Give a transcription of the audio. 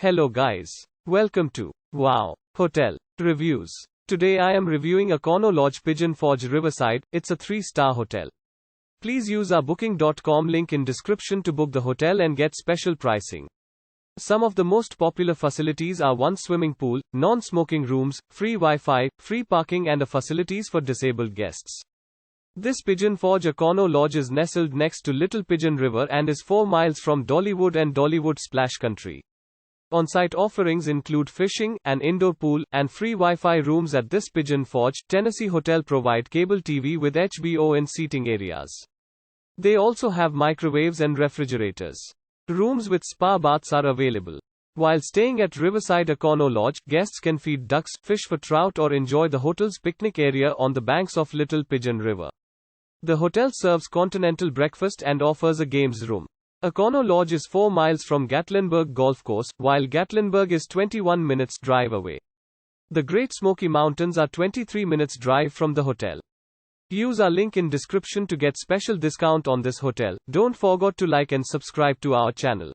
Hello guys. Welcome to Wow Hotel Reviews. Today I am reviewing Econo Lodge Pigeon Forge Riverside. It's a 3-star hotel. Please use our booking.com link in description to book the hotel and get special pricing. Some of the most popular facilities are one swimming pool, non-smoking rooms, free Wi-Fi, free parking and a facilities for disabled guests. This Pigeon Forge Econo Lodge is nestled next to Little Pigeon River and is 4 miles from Dollywood and Dollywood Splash Country. On-site offerings include fishing, an indoor pool, and free Wi-Fi rooms at this Pigeon Forge, Tennessee hotel provide cable TV with HBO in seating areas. They also have microwaves and refrigerators. Rooms with spa baths are available. While staying at Riverside Econo Lodge, guests can feed ducks, fish for trout or enjoy the hotel's picnic area on the banks of Little Pigeon River. The hotel serves continental breakfast and offers a games room. Econo Lodge is 4 miles from Gatlinburg Golf Course, while Gatlinburg is 21 minutes drive away. The Great Smoky Mountains are 23 minutes drive from the hotel. Use our link in description to get special discount on this hotel. Don't forget to like and subscribe to our channel.